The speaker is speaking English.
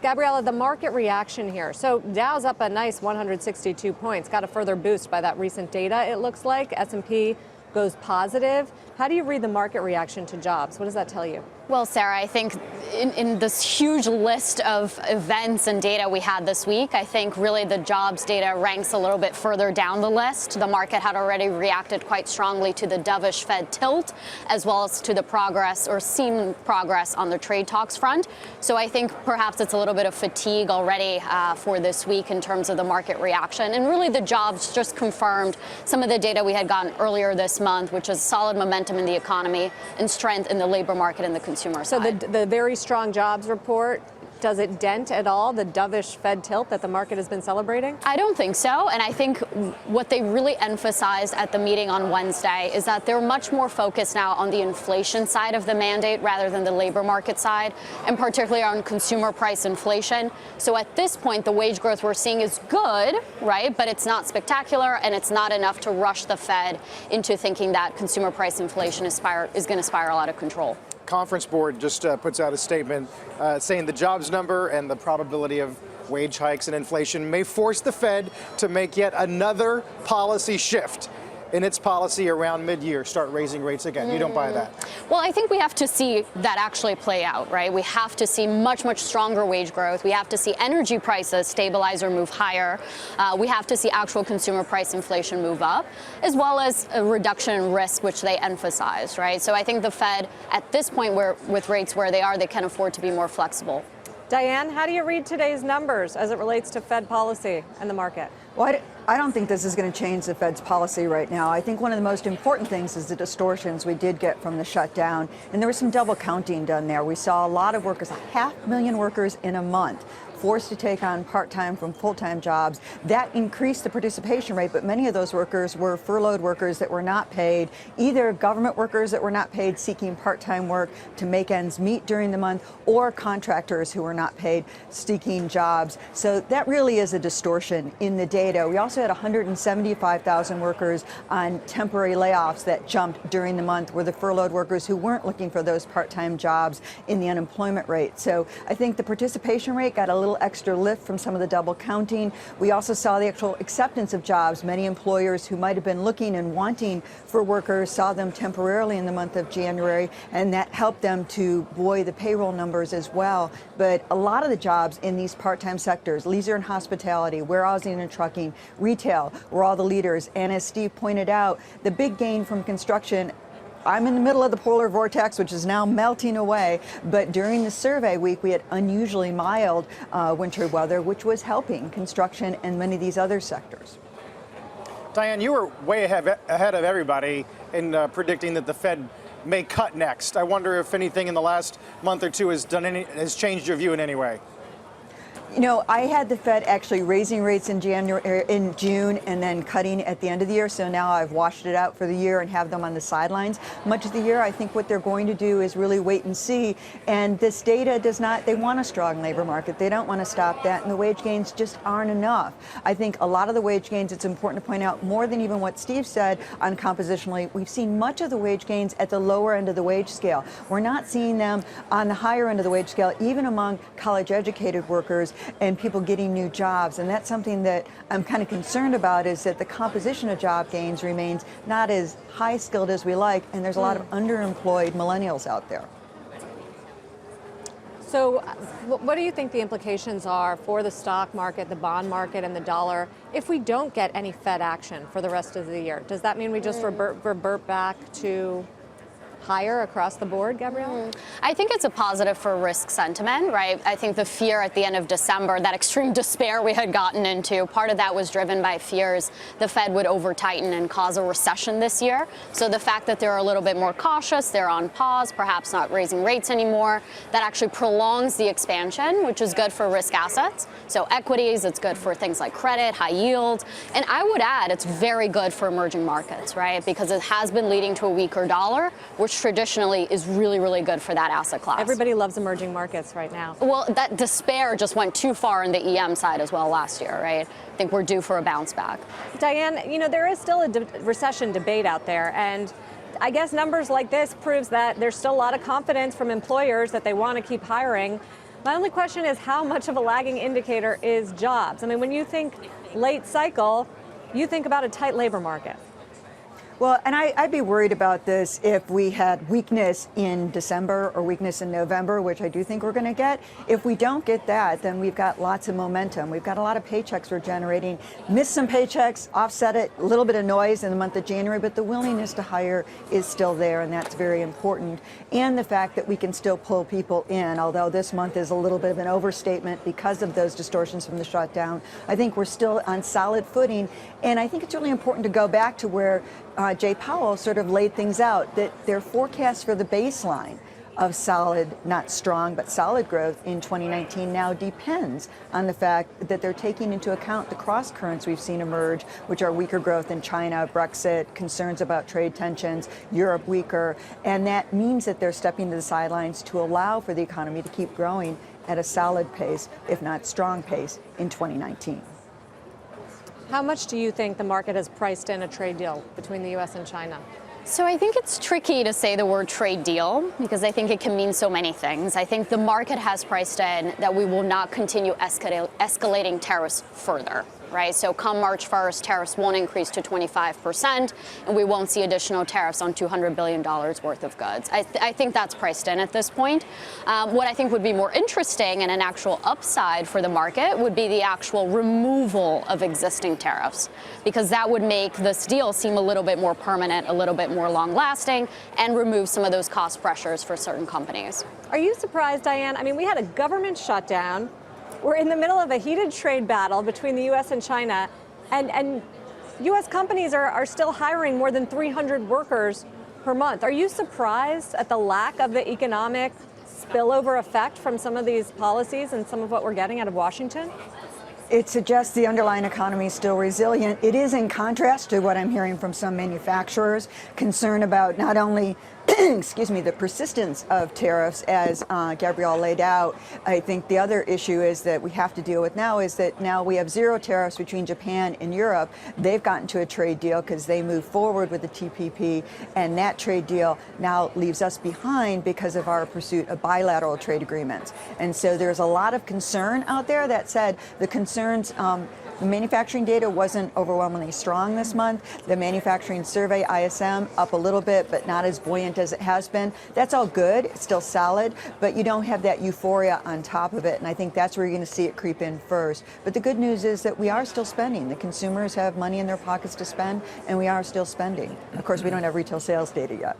Gabriela, the market reaction here. So Dow's up a nice 162 points, got a further boost by that recent data, it looks like. S&P goes positive. How do you read the market reaction to jobs? What does that tell you? Well, Sarah, I think in this huge list of events and data we had this week, I think really the jobs data ranks a little bit further down the list. The market had already reacted quite strongly to the dovish Fed tilt, as well as to the progress or seeming progress on the trade talks front. So I think perhaps it's a little bit of fatigue already for this week in terms of the market reaction. And really the jobs just confirmed some of the data we had gotten earlier this month, which is solid momentum in the economy and strength in the labor market and the consumer side. So the very strong jobs report, does it dent at all the dovish Fed tilt that the market has been celebrating? I don't think so. And I think what they really emphasized at the meeting on Wednesday is that they're much more focused now on the inflation side of the mandate rather than the labor market side, and particularly on consumer price inflation. So at this point, the wage growth we're seeing is good, right? But it's not spectacular, and it's not enough to rush the Fed into thinking that consumer price inflation is going to spiral out of control. Conference Board just puts out a statement saying the jobs number and the probability of wage hikes and inflation may force the Fed to make yet another policy shift in its policy around mid-year, start raising rates again. You don't buy that? Well, I think we have to see that actually play out, right? We have to see much, much stronger wage growth. We have to see energy prices stabilize or move higher. We have to see actual consumer price inflation move up, as well as a reduction in risk, which they emphasized, right? So I think the Fed, at this point, with rates where they are, they can afford to be more flexible. Diane, how do you read today's numbers as it relates to Fed policy and the market? Well, I don't think this is going to change the Fed's policy right now. I think one of the most important things is the distortions we did get from the shutdown. And there was some double counting done there. We saw a lot of workers, 500,000 workers in a month, forced to take on part-time from full-time jobs. That increased the participation rate, but many of those workers were furloughed workers that were not paid, either government workers that were not paid seeking part-time work to make ends meet during the month, or contractors who were not paid seeking jobs. So that really is a distortion in the data. We also had 175,000 workers on temporary layoffs that jumped during the month, were the furloughed workers who weren't looking for those part-time jobs in the unemployment rate. So I think the participation rate got a little extra lift from some of the double counting. We also saw the actual acceptance of jobs. Many employers who might have been looking and wanting for workers saw them temporarily in the month of January, and that helped them to buoy the payroll numbers as well. But a lot of the jobs in these part-time sectors, leisure and hospitality, warehousing and trucking, retail, were all the leaders. And as Steve pointed out, the big gain from construction, I'm in the middle of the polar vortex, which is now melting away. But during the survey week, we had unusually mild winter weather, which was helping construction and many of these other sectors. Diane, you were way ahead of everybody in predicting that the Fed may cut next. I wonder if anything in the last month or two has changed your view in any way. You know, I had the Fed actually raising rates in June, and then cutting at the end of the year. So now I've washed it out for the year and have them on the sidelines much of the year. I think what they're going to do is really wait and see. And this data does not, they want a strong labor market. They don't want to stop that. And the wage gains just aren't enough. I think a lot of the wage gains, it's important to point out, more than even what Steve said on compositionally, we've seen much of the wage gains at the lower end of the wage scale. We're not seeing them on the higher end of the wage scale, even among college educated workers and people getting new jobs. And that's something that I'm kind of concerned about, is that the composition of job gains remains not as high skilled as we like, and there's a lot of underemployed millennials out there. So what do you think the implications are for the stock market, the bond market, and the dollar if we don't get any Fed action for the rest of the year? Does that mean we just revert back to higher across the board, Gabrielle? I think it's a positive for risk sentiment, right? I think the fear at the end of December, that extreme despair we had gotten into, part of that was driven by fears the Fed would over-tighten and cause a recession this year. So the fact that they're a little bit more cautious, they're on pause, perhaps not raising rates anymore, that actually prolongs the expansion, which is good for risk assets. So equities, it's good for things like credit, high yield. And I would add, it's very good for emerging markets, right? Because it has been leading to a weaker dollar, which traditionally is really, really good for that asset class. Everybody loves emerging markets right now. Well, that despair just went too far in the EM side as well last year, right? I think we're due for a bounce back. Diane, you know, there is still a recession debate out there, and I guess numbers like this proves that there's still a lot of confidence from employers that they want to keep hiring. My only question is how much of a lagging indicator is jobs? I mean, when you think late cycle, you think about a tight labor market. Well, and I'd be worried about this if we had weakness in December or weakness in November, which I do think we're going to get. If we don't get that, then we've got lots of momentum. We've got a lot of paychecks we're generating. Missed some paychecks, offset it, a little bit of noise in the month of January, but the willingness to hire is still there, and that's very important. And the fact that we can still pull people in, although this month is a little bit of an overstatement because of those distortions from the shutdown. I think we're still on solid footing, and I think it's really important to go back to where Jay Powell sort of laid things out, that their forecast for the baseline of solid, not strong, but solid growth in 2019 now depends on the fact that they're taking into account the cross currents we've seen emerge, which are weaker growth in China, Brexit, concerns about trade tensions, Europe weaker, and that means that they're stepping to the sidelines to allow for the economy to keep growing at a solid pace, if not strong pace, in 2019. How much do you think the market has priced in a trade deal between the U.S. and China? So I think it's tricky to say the word trade deal because I think it can mean so many things. I think the market has priced in that we will not continue escalating tariffs further. Right? So come March 1st, tariffs won't increase to 25%, and we won't see additional tariffs on $200 billion worth of goods. I think that's priced in at this point. What I think would be more interesting and an actual upside for the market would be the actual removal of existing tariffs, because that would make this deal seem a little bit more permanent, a little bit more long-lasting, and remove some of those cost pressures for certain companies. Are you surprised, Diane? I mean, we had a government shutdown. We're in the middle of a heated trade battle between the U.S. and China, and U.S. companies are still hiring more than 300 workers per month. Are you surprised at the lack of the economic spillover effect from some of these policies and some of what we're getting out of Washington? It suggests the underlying economy is still resilient. It is in contrast to what I'm hearing from some manufacturers, concern about not only excuse me, the persistence of tariffs, as Gabrielle laid out. I think the other issue is that we have to deal with now is that now we have zero tariffs between Japan and Europe. They've gotten to a trade deal because they moved forward with the TPP, and that trade deal now leaves us behind because of our pursuit of bilateral trade agreements. And so there's a lot of concern out there. That said, the concerns, the manufacturing data wasn't overwhelmingly strong this month. The manufacturing survey, ISM, up a little bit, but not as buoyant as it has been. That's all good. It's still solid, but you don't have that euphoria on top of it. And I think that's where you're going to see it creep in first. But the good news is that we are still spending. The consumers have money in their pockets to spend, and we are still spending. Of course, we don't have retail sales data yet.